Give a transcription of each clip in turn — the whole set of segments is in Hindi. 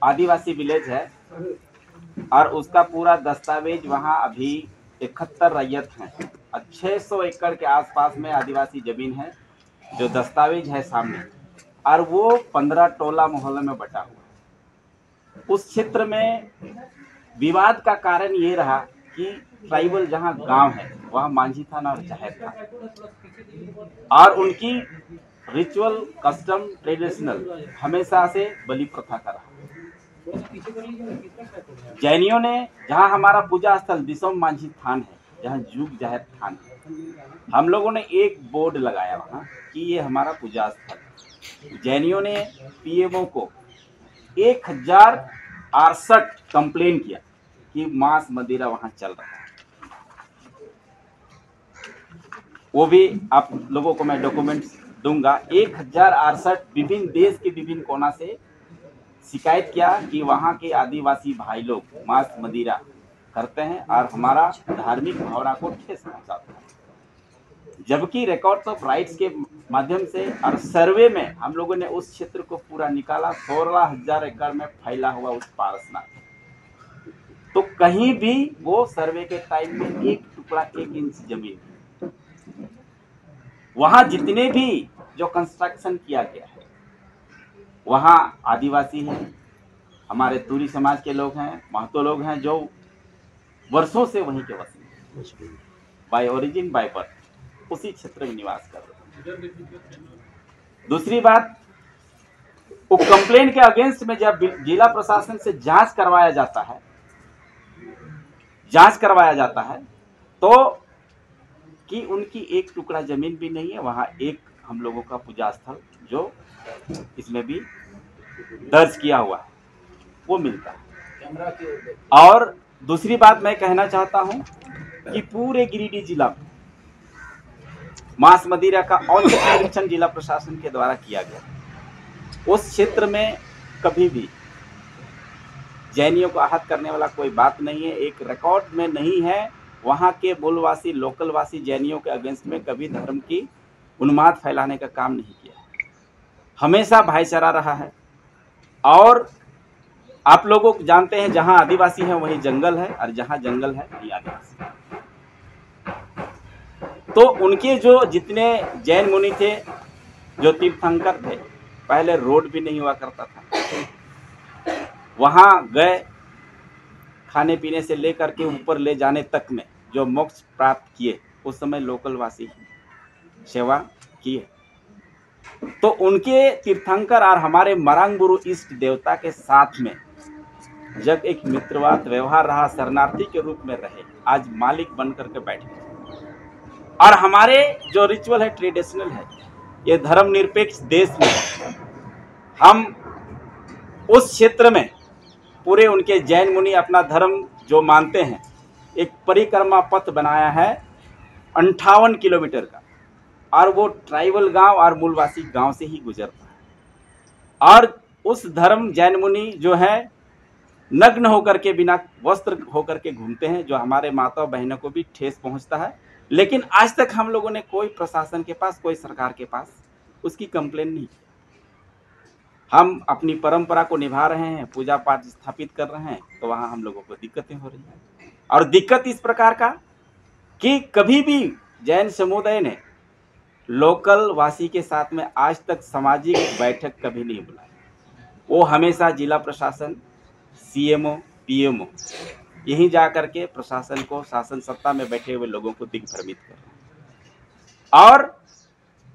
आदिवासी विलेज है और उसका पूरा दस्तावेज वहाँ अभी 71 रैयत हैं और 600 एकड़ के आसपास में आदिवासी जमीन है जो दस्तावेज है सामने, और वो 15 टोला मोहल्ले में बटा हुआ है। उस क्षेत्र में विवाद का कारण ये रहा कि ट्राइबल जहाँ गांव है वहाँ मांझी थाना और जाहिर था, और उनकी रिचुअल कस्टम ट्रेडिशनल हमेशा से बलि प्रथा का रहा। जैनियों ने जहाँ हमारा पूजा स्थल दिसोम मांझी थान है, जहाँ जुग जाहिर थान है, हम लोगों ने एक बोर्ड लगाया वहाँ कि ये हमारा पूजा स्थल है। जैनियों ने पीएमओ को 1068 कंप्लेन किया कि मांस मदिरा वहाँ चल रहा है। वो भी आप लोगों को मैं डॉक्यूमेंट्स दूंगा। 1068 विभिन्न देश के विभिन्न कोना से शिकायत किया कि वहाँ के आदिवासी भाई लोग मांस मदिरा करते हैं और हमारा धार्मिक भावना को ठेस पहुंचाते हैं। जबकि रिकॉर्ड्स ऑफ राइट्स के माध्यम से और सर्वे में हम लोगों ने उस क्षेत्र को पूरा निकाला, 16,000 एकड़ में फैला हुआ उस पारसनाथ, तो कहीं भी वो सर्वे के टाइम में एक टुकड़ा 1 इंच जमीन, वहां जितने भी जो कंस्ट्रक्शन किया गया है वहाँ आदिवासी हैं, हमारे तुरी समाज के लोग हैं, महतो लोग हैं जो वर्षों से वहीं के वसी, बाय ओरिजिन बाय बर्थ उसी क्षेत्र में निवास कर रहे हैं। दूसरी बात, वो कंप्लेन के अगेंस्ट में जब जिला प्रशासन से जांच करवाया जाता है तो कि उनकी एक टुकड़ा जमीन भी नहीं है, वहां एक हम लोगों का पूजा स्थल जो इसमें भी दर्ज किया हुआ है वो मिलता है। और दूसरी बात मैं कहना चाहता हूं कि पूरे गिरिडीह जिला में मांस मदिरा का औचक निरीक्षण जिला प्रशासन के द्वारा किया गया। उस क्षेत्र में कभी भी जैनियों को आहत करने वाला कोई बात नहीं है, एक रिकॉर्ड में नहीं है। वहां के मूलवासी लोकलवासी जैनियों के अगेंस्ट में कभी धर्म की उन्माद फैलाने का काम नहीं किया, हमेशा भाईचारा रहा है। और आप लोग जानते हैं जहां आदिवासी है वहीं जंगल है, और जहां जंगल है वहीं आदिवासी। तो उनके जो जितने जैन मुनि थे, जो तीर्थंकर थे, पहले रोड भी नहीं हुआ करता था, वहां गए खाने पीने से लेकर के ऊपर ले जाने तक में जो मोक्ष प्राप्त किए उस समय लोकल वासी सेवा किए। तो उनके तीर्थंकर और हमारे मरांग गुरु इष्ट देवता के साथ में जब एक मित्रवत व्यवहार रहा, शरणार्थी के रूप में रहे, आज मालिक बनकर के बैठ गए। और हमारे जो रिचुअल है ट्रेडिशनल है, ये धर्मनिरपेक्ष देश में हम उस क्षेत्र में पूरे उनके जैन मुनि अपना धर्म जो मानते हैं, एक परिक्रमा पथ बनाया है 58 किलोमीटर का, और वो ट्राइबल गांव और मूलवासी गांव से ही गुजरता है। और उस धर्म जैन मुनि जो है नग्न होकर के बिना वस्त्र होकर के घूमते हैं, जो हमारे माता बहनों को भी ठेस पहुंचता है। लेकिन आज तक हम लोगों ने कोई प्रशासन के पास, कोई सरकार के पास उसकी कंप्लेन नहीं की। हम अपनी परंपरा को निभा रहे हैं, पूजा पाठ स्थापित कर रहे हैं, तो वहाँ हम लोगों को दिक्कतें हो रही हैं। और दिक्कत इस प्रकार का कि कभी भी जैन समुदाय ने लोकल वासी के साथ में आज तक सामाजिक बैठक कभी नहीं बुलाई। वो हमेशा जिला प्रशासन, सीएमओ, पीएमओ यहीं जा करके प्रशासन को, शासन सत्ता में बैठे हुए लोगों को दिग्भ्रमित कर रहे हैं। और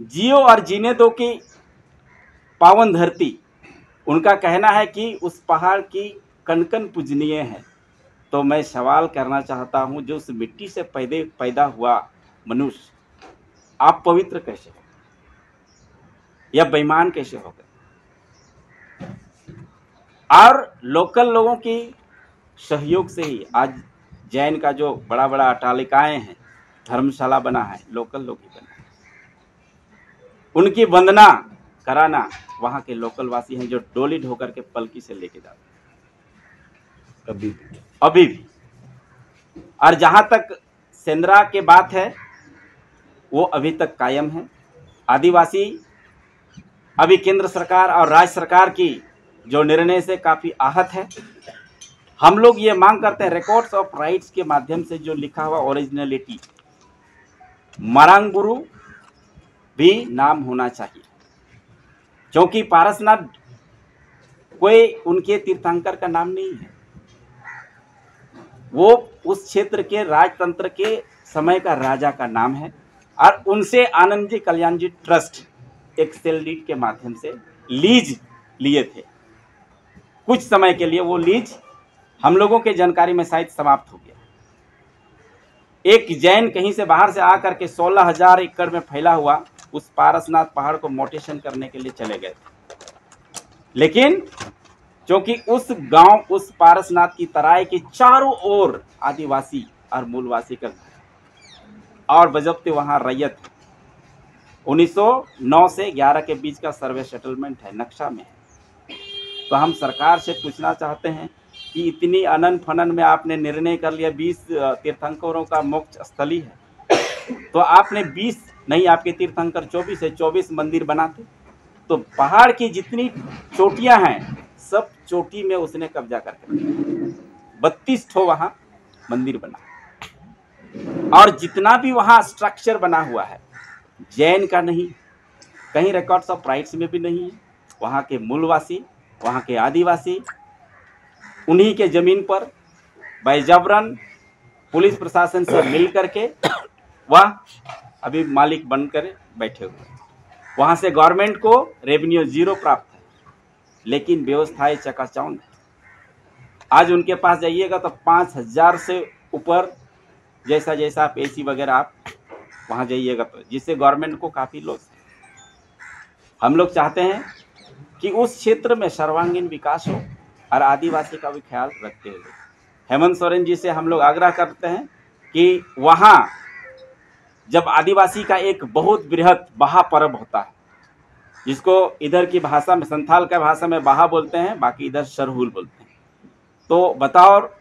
जियो और जीने दो की पावन धरती, उनका कहना है कि उस पहाड़ की कनकन पूजनीय है। तो मैं सवाल करना चाहता हूं, जो उस मिट्टी से पैदा हुआ मनुष्य, आप पवित्र कैसे हो या बेईमान कैसे हो गए? और लोकल लोगों की सहयोग से ही आज जैन का जो बड़ा बड़ा अट्टालिकाएं हैं, धर्मशाला बना है, लोकल लोग ही बना है। उनकी वंदना कराना वहाँ के लोकल वासी हैं, जो डोली ढोकर के पलकी से लेके जाते हैं अभी भी। और जहाँ तक सेंद्रा के बात है, वो अभी तक कायम है। आदिवासी अभी केंद्र सरकार और राज्य सरकार की जो निर्णय से काफ़ी आहत है। हम लोग ये मांग करते हैं रिकॉर्ड्स ऑफ राइट्स के माध्यम से जो लिखा हुआ ओरिजिनलिटी, मारांगबुरु भी नाम होना चाहिए, क्योंकि पारसनाथ कोई उनके तीर्थंकर का नाम नहीं है, वो उस क्षेत्र के राजतंत्र के समय का राजा का नाम है। और उनसे आनंद जी कल्याण जी ट्रस्ट एक सेल डीड के माध्यम से लीज लिए थे। कुछ समय के लिए वो लीज हम लोगों के जानकारी में शायद समाप्त हो गया। एक जैन कहीं से बाहर से आकर के 16,000 एकड़ में फैला हुआ उस पारसनाथ पहाड़ को मोटेशन करने के लिए चले गए थे, लेकिन क्योंकि उस गांव, उस पारसनाथ की तराई के चारों ओर आदिवासी और मूलवासी का घर और बजब्ते वहां रैयत 1909 से 11 के बीच का सर्वे सेटलमेंट है, नक्शा में है। तो हम सरकार से पूछना चाहते हैं कि इतनी अनन फनन में आपने निर्णय कर लिया 20 तीर्थंकरों का मोक्ष स्थली है, तो आपने 20 नहीं, आपके तीर्थंकर 24 है, 24 मंदिर बनाते। तो पहाड़ की जितनी चोटियां हैं सब चोटी में उसने कब्जा करके 32 ठो वहां मंदिर बना, और जितना भी वहां स्ट्रक्चर बना हुआ है जैन का नहीं, कहीं रिकॉर्ड्स ऑफ राइट्स में भी नहीं है। वहां के मूलवासी, वहां के आदिवासी उन्हीं के जमीन पर बैजबरन पुलिस प्रशासन से मिल करके वह अभी मालिक बनकर बैठे हुए। वहां से गवर्नमेंट को रेवेन्यू 0 प्राप्त है, लेकिन व्यवस्थाएं चकाचौंध है। आज उनके पास जाइएगा तो 5,000 से ऊपर जैसा जैसा आप एसी वगैरह आप वहां जाइएगा तो, जिससे गवर्नमेंट को काफ़ी लॉस है। हम लोग चाहते हैं कि उस क्षेत्र में सर्वांगीण विकास हो और आदिवासी का भी ख्याल रखते हुए हेमंत सोरेन जी से हम लोग आग्रह करते हैं कि वहाँ जब आदिवासी का एक बहुत बृहद बहा पर्व होता है, जिसको इधर की भाषा में, संथाल का भाषा में बहा बोलते हैं, बाकी इधर सरहुल बोलते हैं, तो बतौर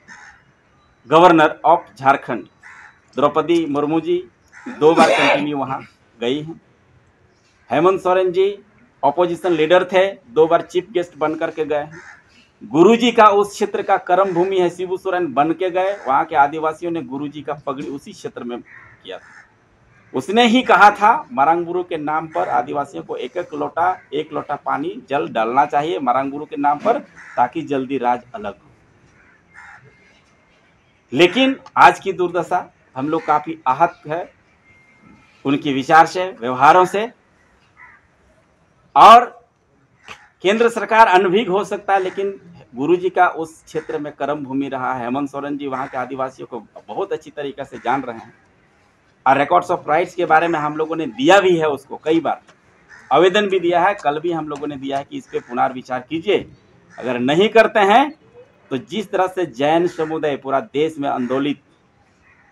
गवर्नर ऑफ झारखंड द्रौपदी मुर्मू जी 2 बार कंटिन्यू वहाँ गई हैं। हेमंत सोरेन जी ऑपोजिशन लीडर थे, 2 बार चीफ गेस्ट बन करके गए हैं। गुरुजी का उस क्षेत्र का कर्म भूमि है, शिबू सोरेन बन के गए, वहाँ के आदिवासियों ने गुरुजी का पगड़ी उसी क्षेत्र में किया था। उसने ही कहा था मारांगबुरु के नाम पर आदिवासियों को एक लोटा पानी जल डालना चाहिए मारांगबुरु के नाम पर, ताकि जल्दी राज अलग हो। लेकिन आज की दुर्दशा, हम लोग काफी आहत है उनके विचार से, व्यवहारों से। और केंद्र सरकार अनभिज्ञ हो सकता है, लेकिन गुरुजी का उस क्षेत्र में कर्म भूमि रहा है। हेमंत सोरेन जी वहाँ के आदिवासियों को बहुत अच्छी तरीके से जान रहे हैं, और रिकॉर्ड्स ऑफ राइट्स के बारे में हम लोगों ने दिया भी है, उसको कई बार आवेदन भी दिया है, कल भी हम लोगों ने दिया है कि इस पे पुनर्विचार कीजिए। अगर नहीं करते हैं तो जिस तरह से जैन समुदाय पूरा देश में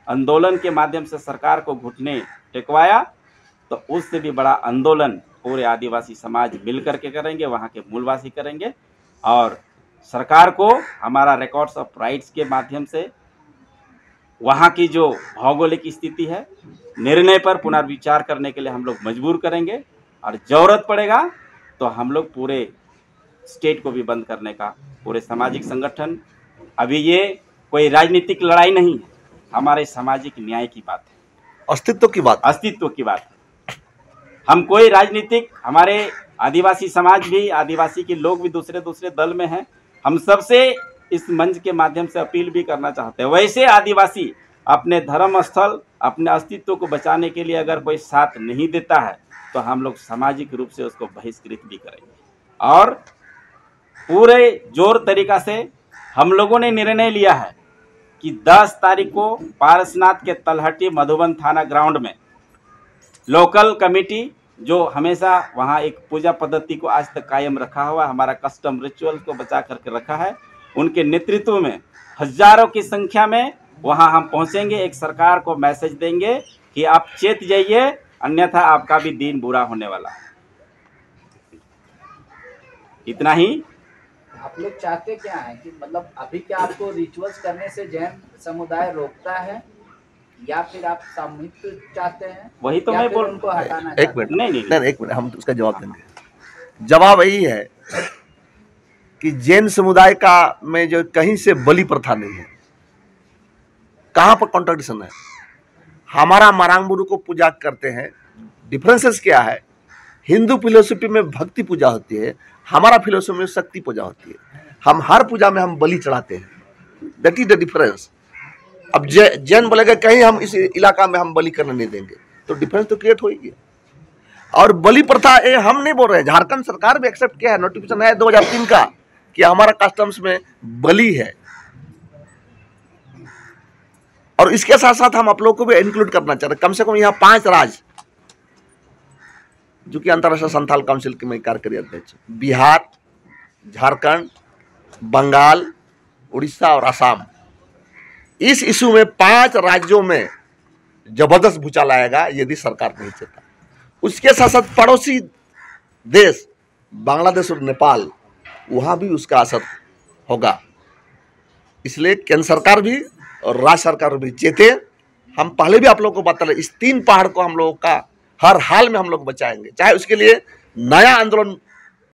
आंदोलन के माध्यम से सरकार को घुटने टेकवाया, तो उससे भी बड़ा आंदोलन पूरे आदिवासी समाज मिल करके करेंगे, वहाँ के मूलवासी करेंगे। और सरकार को हमारा रिकॉर्ड्स ऑफ राइट्स के माध्यम से वहाँ की जो भौगोलिक स्थिति है, निर्णय पर पुनर्विचार करने के लिए हम लोग मजबूर करेंगे, और जरूरत पड़ेगा तो हम लोग पूरे स्टेट को भी बंद करने का, पूरे सामाजिक संगठन। अभी ये कोई राजनीतिक लड़ाई नहीं है, हमारे सामाजिक न्याय की बात है, अस्तित्व की बात है। हम कोई राजनीतिक, हमारे आदिवासी समाज भी, आदिवासी के लोग भी दूसरे दल में हैं। हम सबसे इस मंच के माध्यम से अपील भी करना चाहते हैं, वैसे आदिवासी अपने धर्म स्थल, अपने अस्तित्व को बचाने के लिए अगर कोई साथ नहीं देता है तो हम लोग सामाजिक रूप से उसको बहिष्कृत भी करेंगे। और पूरे जोर तरीका से हम लोगों ने निर्णय लिया है कि 10 तारीख को पारसनाथ के तलहटी मधुबन थाना ग्राउंड में लोकल कमेटी, जो हमेशा वहाँ एक पूजा पद्धति को आज तक कायम रखा हुआ, हमारा कस्टम रिचुअल को बचा करके रखा है, उनके नेतृत्व में हजारों की संख्या में वहाँ हम पहुँचेंगे। एक सरकार को मैसेज देंगे कि आप चेत जाइए, अन्यथा आपका भी दिन बुरा होने वाला है। इतना ही। आप लोग चाहते क्या है कि मतलब अभी क्या आपको रिचुअल्स करने से जैन समुदाय रोकता है, या फिर आप सामूहिक चाहते हैं? वही तो मैं बोल, उनको हटाना एक मिनट, नहीं, एक मिनट, हम उसका जवाब देंगे। जवाब यही है कि जैन समुदाय का में जो कहीं से बलि प्रथा नहीं है। कहाँ पर कॉन्ट्रडिक्शन है? हमारा मारांगबुरु को पूजा करते हैं, डिफरेंसेस क्या है? हिंदू फिलोसफी में भक्ति पूजा होती है, हमारा फिलोसफी में शक्ति पूजा होती है। हम हर पूजा में हम बलि चढ़ाते हैं, दैट इज द डिफरेंस। अब जैन बोलेगा कहीं हम इस इलाका में हम बलि करने नहीं देंगे, तो डिफरेंस तो क्रिएट होगी। और बलि प्रथा ये हम नहीं बोल रहे हैं, झारखंड सरकार भी एक्सेप्ट किया है, नोटिफिकेशन है 2003 का कि हमारा कस्टम्स में बलि है। और इसके साथ साथ हम आप लोगों को भी इंक्लूड करना चाह रहे हैं। कम से कम यहाँ 5 राज्य जो कि अंतर्राष्ट्रीय संथाल काउंसिल के मैं कार्यकारी अध्यक्ष, बिहार, झारखंड, बंगाल, उड़ीसा और असम, इस इशू में 5 राज्यों में जबरदस्त भूचाल आएगा यदि सरकार नहीं चलता। उसके साथ साथ पड़ोसी देश बांग्लादेश और नेपाल, वहां भी उसका असर होगा। इसलिए केंद्र सरकार भी और राज्य सरकार भी चेते। हम पहले भी आप लोगों को बता रहे, इस 3 पहाड़ को हम लोगों का हर हाल में हम लोग बचाएंगे, चाहे उसके लिए नया आंदोलन